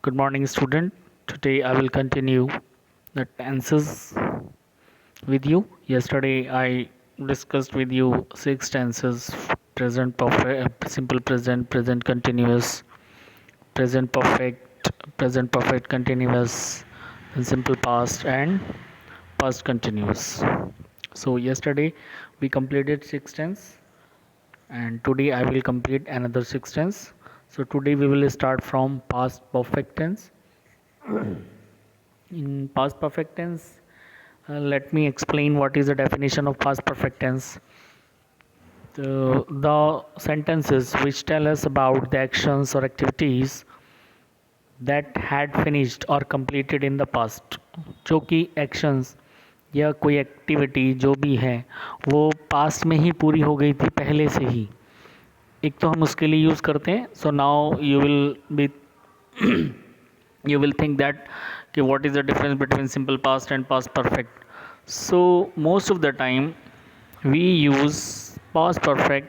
Good morning, student. Today I will continue the tenses with you. Yesterday I discussed with you six tenses: present perfect, simple present, present continuous, present perfect continuous, then simple past, and past continuous. So yesterday we completed six tense, and today I will complete another six tense. So today we will start from past perfect tense. In past perfect tense, let me explain what is the definition of past perfect tense. The sentences which tell us about the actions or activities that had finished or completed in the past. जो कि actions या कोई activity जो भी है वो past में ही पूरी हो गई थी पहले से ही. एक तो हम उसके लिए यूज़ करते हैं. So now you will think that okay, what is the difference between simple past and past perfect. So most of the time we use past perfect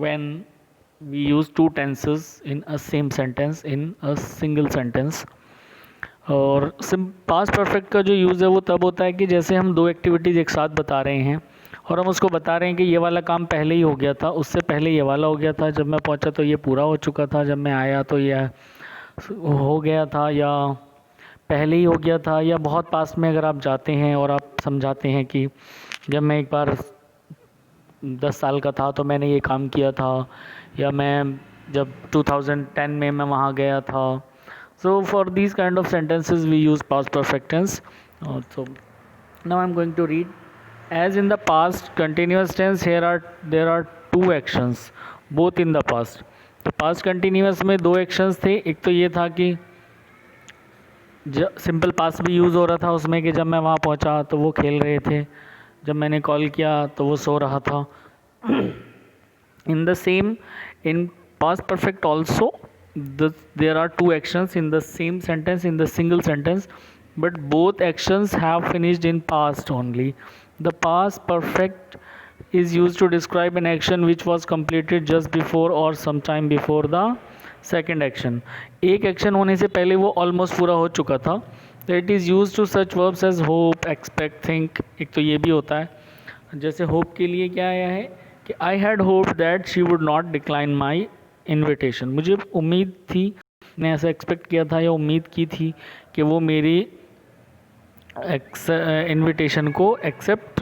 when we use two tenses in a same sentence in a single sentence. और past perfect का जो use है वो तब होता है कि जैसे हम दो एक्टिविटीज़ एक साथ बता रहे हैं और हम उसको बता रहे हैं कि ये वाला काम पहले ही हो गया था, उससे पहले ये वाला हो गया था, जब मैं पहुंचा तो ये पूरा हो चुका था, जब मैं आया तो ये हो गया था, या पहले ही हो गया था, या बहुत पास में अगर आप जाते हैं और आप समझाते हैं कि जब मैं एक बार 10 साल का था तो मैंने ये काम किया था, या मैं जब 2010 में मैं वहाँ गया था. So for these kind of sentences we use past perfect tense. So now I am going to read. As in the past continuous tense there are two actions both in the past. तो past continuous में दो actions थे. एक तो ये था कि simple past भी यूज़ हो रहा था उसमें कि जब मैं वहाँ पहुँचा तो वो खेल रहे थे, जब मैंने कॉल किया तो वो सो रहा था. In past perfect also there are two actions in the same sentence, in the single sentence, but both actions have finished in past only. The past perfect is used to describe an action which was completed just before or sometime before the second action. एक action होने से पहले वो almost पूरा हो चुका था. तो it is use to such verbs as hope, expect, think. एक तो ये भी होता है. जैसे होप के लिए क्या आया है कि I had hope that she would not decline my invitation. मुझे उम्मीद थी, मैंने ऐसा एक्सपेक्ट किया था या उम्मीद की थी कि वो मेरी इन्विटेशन को एक्सेप्ट,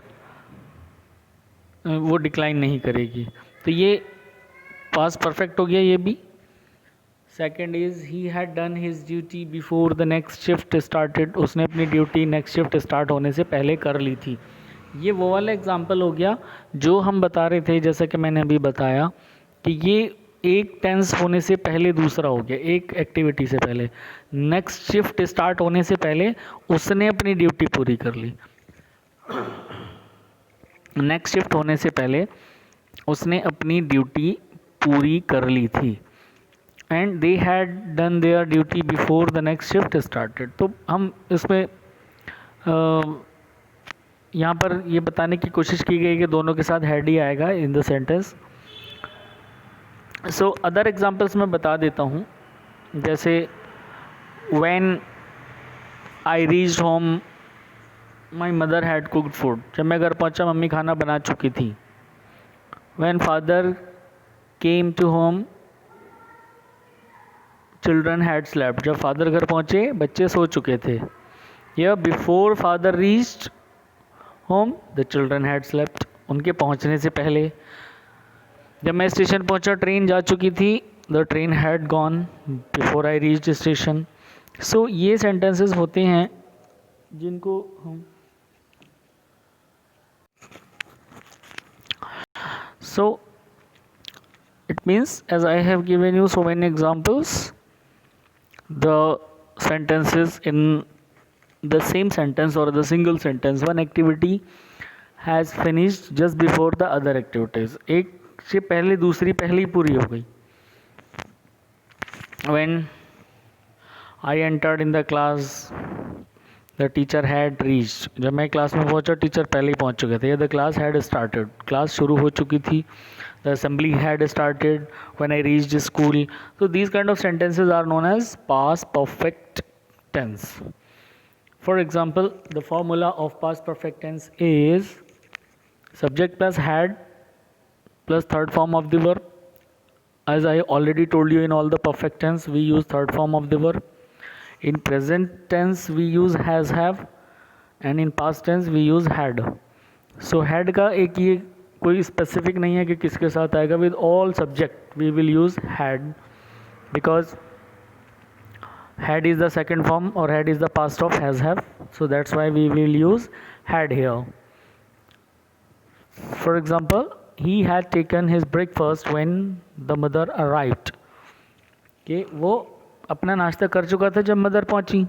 वो डिक्लाइन नहीं करेगी. तो ये पास्ट परफेक्ट हो गया. ये भी second is he had done his duty before the next shift started. उसने अपनी ड्यूटी नेक्स्ट शिफ्ट स्टार्ट होने से पहले कर ली थी. ये वो वाला एग्जाम्पल हो गया जो हम बता रहे थे, जैसा कि मैंने अभी बताया कि ये एक टेंस होने से पहले दूसरा हो गया, एक एक्टिविटी से पहले. नेक्स्ट शिफ्ट स्टार्ट होने से पहले उसने अपनी ड्यूटी पूरी कर ली. नेक्स्ट शिफ्ट होने से पहले उसने अपनी ड्यूटी पूरी कर ली थी. And they had done there duty before the next shift started. तो हम इसमें यहाँ पर ये बताने की कोशिश की गई कि दोनों के साथ हैड ही आएगा in the sentence. So other examples मैं बता देता हूँ. जैसे when I reached home my mother had cooked food. जब मैं घर पहुँचा मम्मी खाना बना चुकी थी. When father came to home children had slept. जब फादर घर पहुँचे बच्चे सो चुके थे. यह before father reached home the children had slept. उनके पहुंचने से पहले. जब मैं स्टेशन पहुंचा ट्रेन जा चुकी थी. The train had gone before I reached station. So ये सेंटेंसेस होते हैं जिनको हम so it means as I have given you so many examples, the sentences in the same sentence or the single sentence, one activity has finished just before the other activities. एक से पहले दूसरी पहले ही पूरी हो गई. When I entered in the class the teacher had reached, जब मैं क्लास में पहुंचा टीचर पहले ही पहुंच चुके थे. The class had started, class शुरू हो चुकी थी. The assembly had started when I reached school. तो these kind of sentences are known as past perfect tense. For example, the formula of past perfect tense is subject plus had plus third form of the verb. As I already told you, in all the perfect tense we use third form of the verb. In present tense we use has, have, and in past tense we use had. So had का एक ये कोई specific नहीं है कि किसके साथ आएगा. With all subject we will use had, because had is the second form or had is the past of has, have. So that's why we will use had here. For example, he had taken his breakfast when the mother arrived. कि वो अपना नाश्ता कर चुका था जब mother पहुंची.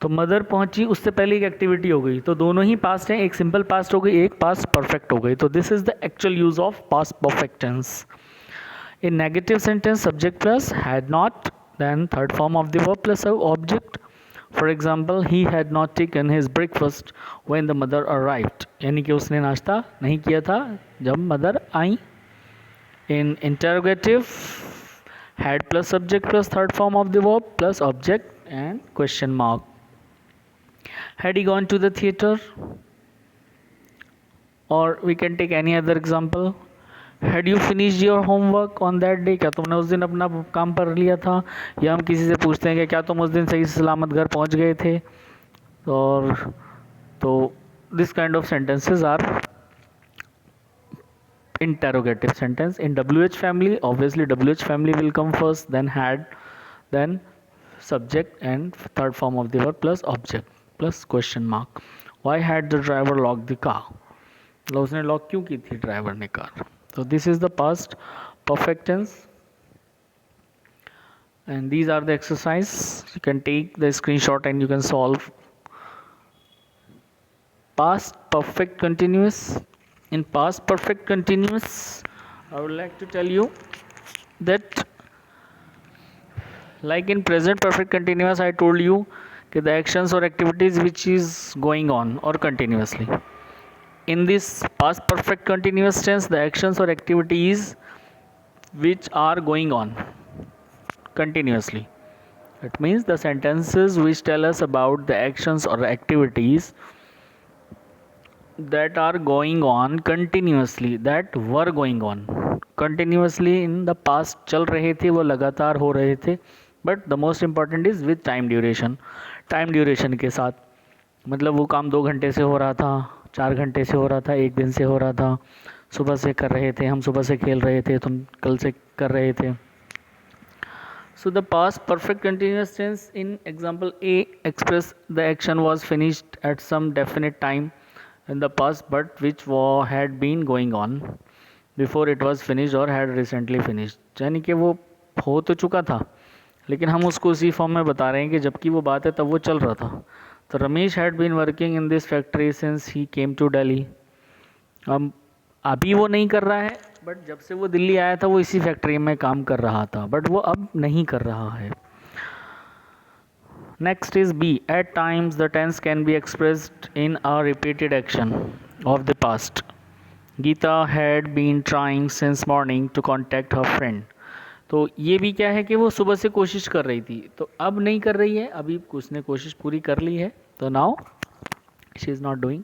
तो मदर पहुंची उससे पहले एक एक्टिविटी हो गई. तो दोनों ही पास्ट हैं, एक सिंपल पास्ट हो गई, एक पास्ट परफेक्ट हो गई. तो this is the actual use of past perfect tense. In negative sentence subject plus had not, then third form of the verb plus object. For example, he had not taken his breakfast when the mother arrived, यानी कि उसने नाश्ता नहीं किया था जब mother आई. In interrogative, had plus subject plus third form of the verb plus object and question mark. Had he gone to the theatre, और we can take any other example. Had you finished your homework on that day, क्या तुमने उस दिन अपना काम कर लिया था. या हम किसी से पूछते हैं कि क्या तुम उस दिन सही सलामत घर पहुंच गए थे. और तो this kind of sentences are interrogative sentence. In WH family, obviously WH family will come first, then had, then subject and third form of the verb plus object plus question mark. Why had the driver locked the car, उसने lock क्यों की थी driver ने car. So this is the past perfect tense, and these are the exercise. You can take the screenshot and you can solve. Past perfect continuous. In past perfect continuous, I would like to tell you that like in present perfect continuous, I told you that the actions or activities which is going on or continuously. In this past perfect continuous tense, the actions or activities which are going on continuously. It means the sentences which tell us about the actions or activities that are going on continuously, that were going on continuously in the past, चल रहे थे, वो लगातार हो रहे थे. But the most important is with time duration. Time duration के साथ, मतलब वो काम 2 घंटे से हो रहा था, 4 घंटे से हो रहा था, 1 दिन से हो रहा था, सुबह से कर रहे थे, हम सुबह से खेल रहे थे, तुम कल से कर रहे थे. So the past perfect continuous tense in example A express the action was finished at some definite time in the past but which had been going on before it was finished or had recently finished. यानी कि वो हो तो चुका था लेकिन हम उसको उसी फॉर्म में बता रहे हैं कि जबकि वो बात है तब वो चल रहा था. तो Ramesh had been working in this factory since he came to Delhi. अब अभी वो नहीं कर रहा है, बट जब से वो दिल्ली आया था वो इसी फैक्ट्री में काम कर रहा था, बट वो अब नहीं कर रहा है. Next is B. At times the tense can be expressed in a repeated action of the past. Geeta had been trying since morning to contact her friend. तो ये भी क्या है कि वो सुबह से कोशिश कर रही थी, तो अब नहीं कर रही है, अभी उसने कोशिश पूरी कर ली है, तो now she is not doing.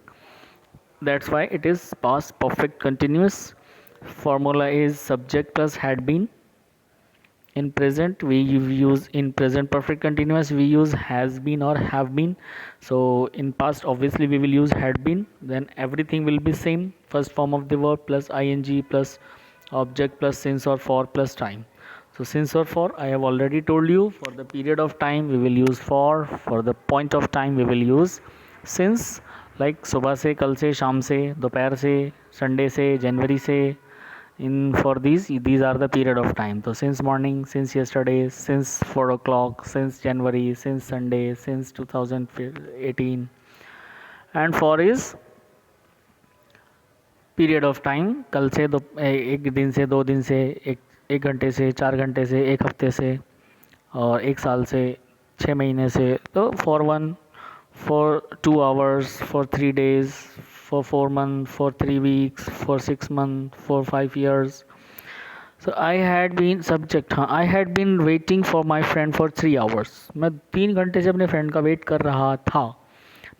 That's why it is past perfect continuous. Formula is subject plus had been. In present we use, in present perfect continuous we use has been or have been. So in past obviously we will use had been, then everything will be same, first form of the verb plus ing plus object plus since or for plus time. So since or for, I have already told you, for the period of time we will use for the point of time we will use since. Like सुबह से, कल से, शाम से, दोपहर से, Sunday से, जनवरी से. In for these are the period of time. So since morning, since yesterday, since 4 o'clock, since January, since Sunday, since 2018. And for is period of time, कल से, एक दिन से, 2 दिन से, एक घंटे से, 4 घंटे से, एक हफ्ते से, और 1 साल से, 6 महीने से. तो for 1, for 2 hours, for 3 days, for 4 months, for 3 weeks, for 6 months, for 5 years. So I had been subject, हाँ, I had been waiting for my friend for 3 hours. मैं 3 घंटे से अपने फ्रेंड का वेट कर रहा था.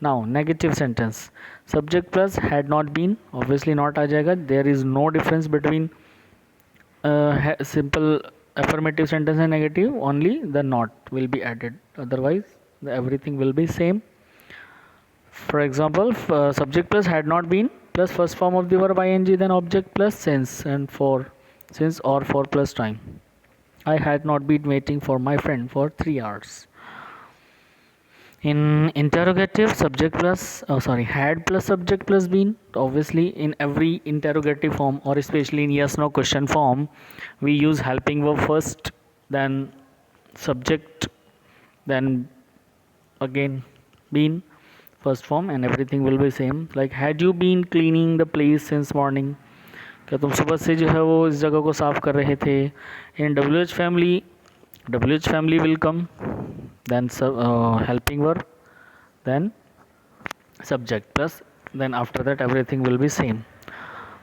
Now negative sentence, subject plus had not been, obviously not आ जाएगा. There is no difference between simple affirmative sentence and negative, only the not will be added, otherwise everything will be same. For example, subject plus had not been plus first form of the verb ing, then object plus since, and for since or for plus time. I had not been waiting for my friend for 3 hours. In interrogative, subject plus had plus subject plus been. Obviously in every interrogative form, or especially in yes no question form, we use helping verb first, then subject, then again been, first form, and everything will be same. Like had you been cleaning the place since morning, क्या तुम सुबह से जो है वो इस जगह को साफ कर रहे थे. इन WH family will come, then helping verb, then subject plus, then after that everything will be same.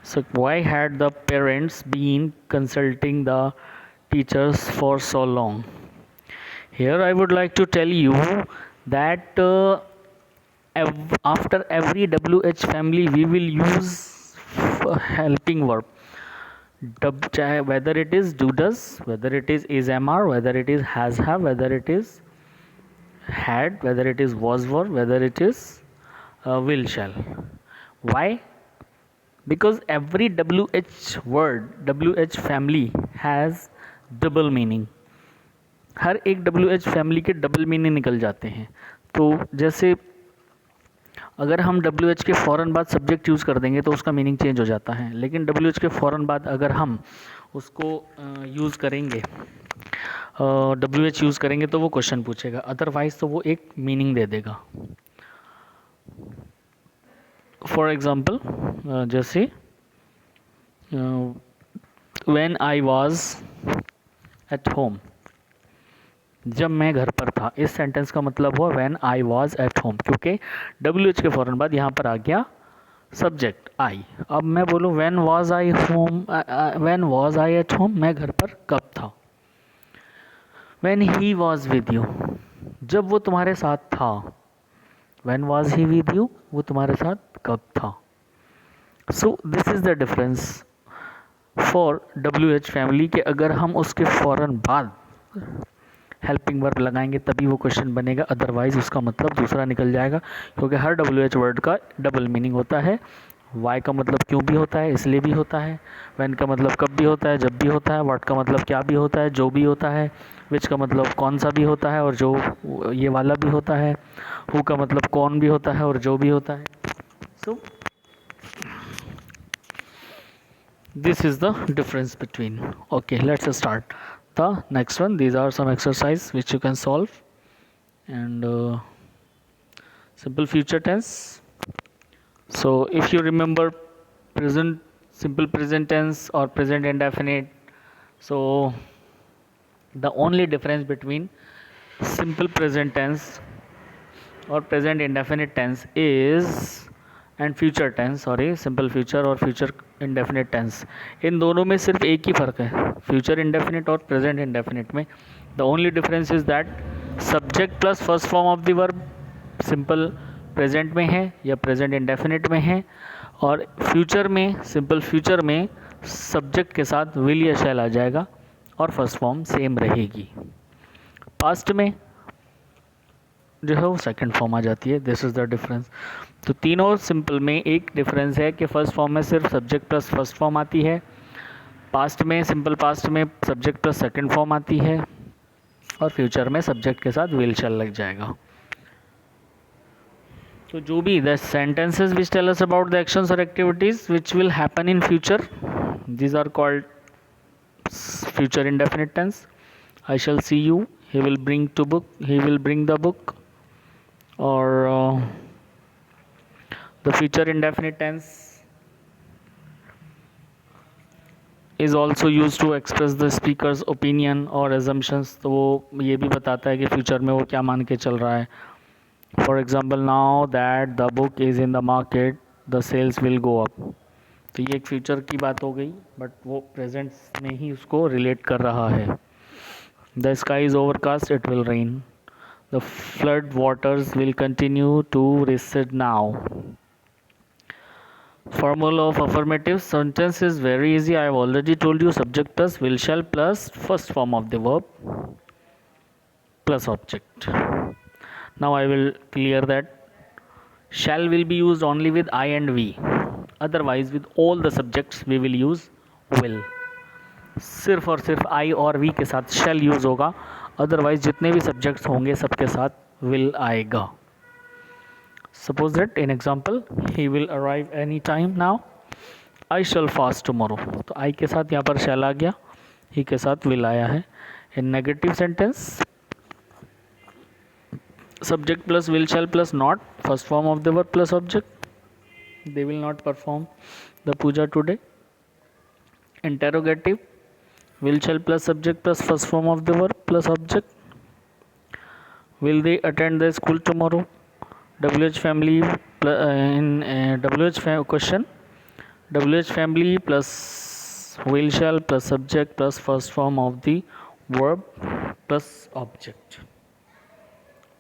So why had the parents been consulting the teachers for so long? Here I would like to tell you that after every WH family we will use helping verb. Whether it is do does, whether it is am are, whether it is has have, whether it is had, whether it is was were, whether it is will shall. Why? Because every WH word, WH family has double meaning. हर एक WH family के double meaning निकल जाते हैं. तो जैसे अगर हम WH के फ़ौरन बाद सब्जेक्ट यूज़ कर देंगे तो उसका मीनिंग चेंज हो जाता है, लेकिन WH के फ़ौरन बाद अगर हम उसको यूज़ करेंगे, WH यूज़ करेंगे तो वो क्वेश्चन पूछेगा, अदरवाइज़ तो वो एक मीनिंग दे देगा. फॉर एग्ज़ाम्पल जैसे when I was at home, जब मैं घर पर था. इस सेंटेंस का मतलब हुआ when I was at home, क्योंकि WH के फ़ौरन बाद यहाँ पर आ गया सब्जेक्ट आई. अब मैं बोलूँ when was I home, when was I at home, मैं घर पर कब था. When he was with you, जब वो तुम्हारे साथ था. When was he with you, वो तुम्हारे साथ कब था. So this is the difference for WH family के अगर हम उसके फ़ौरन बाद हेल्पिंग वर्ब लगाएंगे तभी वो क्वेश्चन बनेगा, अदरवाइज़ उसका मतलब दूसरा निकल जाएगा, क्योंकि हर WH वर्ड का डबल मीनिंग होता है. वाई का मतलब क्यों भी होता है, इसलिए भी होता है. व्हेन का मतलब कब भी होता है, जब भी होता है. व्हाट का मतलब क्या भी होता है, जो भी होता है. विच का मतलब कौन सा भी होता है और जो ये वाला भी होता है. हु का मतलब कौन भी होता है और जो भी होता है. सो this is the difference between. Okay, let's start the next one. These are some exercise which you can solve. And simple future tense. So if you remember present, simple present tense or present indefinite, so the only difference between simple present tense or present indefinite tense is and future tense, sorry simple future और future indefinite tense, इन दोनों में सिर्फ एक ही फ़र्क है. Future indefinite और प्रेजेंट इंडेफिनिट में the only difference is that subject plus first form of the verb simple present में है या प्रेजेंट इंडेफिनिट में है, और फ्यूचर में, सिंपल फ्यूचर में सब्जेक्ट के साथ विल या शैल आ जाएगा और फर्स्ट फॉर्म सेम रहेगी. पास्ट में जो है वो सेकंड फॉर्म आ जाती है. This is the difference. तो तीनों सिंपल में एक डिफरेंस है कि फर्स्ट फॉर्म में सिर्फ सब्जेक्ट प्लस फर्स्ट फॉर्म आती है. पास्ट में, सिंपल पास्ट में सब्जेक्ट प्लस सेकंड फॉर्म आती है, और फ्यूचर में सब्जेक्ट के साथ विल शैल लग जाएगा. तो जो भी the sentences which tell us about the actions और activities which will happen in future, these are called future indefinite tense. I shall see you, he will bring the book, or the future indefinite tense is also used to express the speaker's opinion or assumptions. तो वो ये भी बताता है कि future में वो क्या मान के चल रहा है. For example, now that the book is in the market, the sales will go up. तो ये एक फ्यूचर की बात हो गई, बट वो प्रेजेंट में ही उसको रिलेट कर रहा है. The sky is overcast, it will rain. The flood waters will continue to recede now. Formula of affirmative sentence is very easy. I have already told you, subject plus will shall plus first form of the verb plus object. Now I will clear that shall will be used only with I and we. Otherwise with all the subjects we will use will. सिर्फ और सिर्फ I और we के साथ shall use होगा. Otherwise जितने भी subjects होंगे सबके साथ will आएगा. Suppose that in example, he will arrive any time now. I shall fast tomorrow. तो I के साथ यहाँ पर shall आ गया, he के साथ will आया है. In negative sentence, subject plus will shall plus not, first form of the verb plus object. They will not perform the puja today. Interrogative, will shall plus subject plus first form of the verb plus object. Will they attend the school tomorrow? WH family question, WH family plus will shall plus subject plus first form of the verb plus object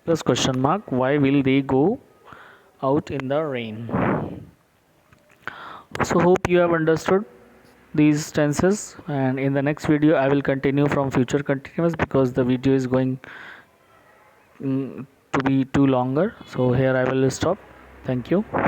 plus question mark. Why will they go out in the rain? So hope you have understood these tenses, and in the next video I will continue from future continuous because the video is going to be too longer. So here I will stop. Thank you.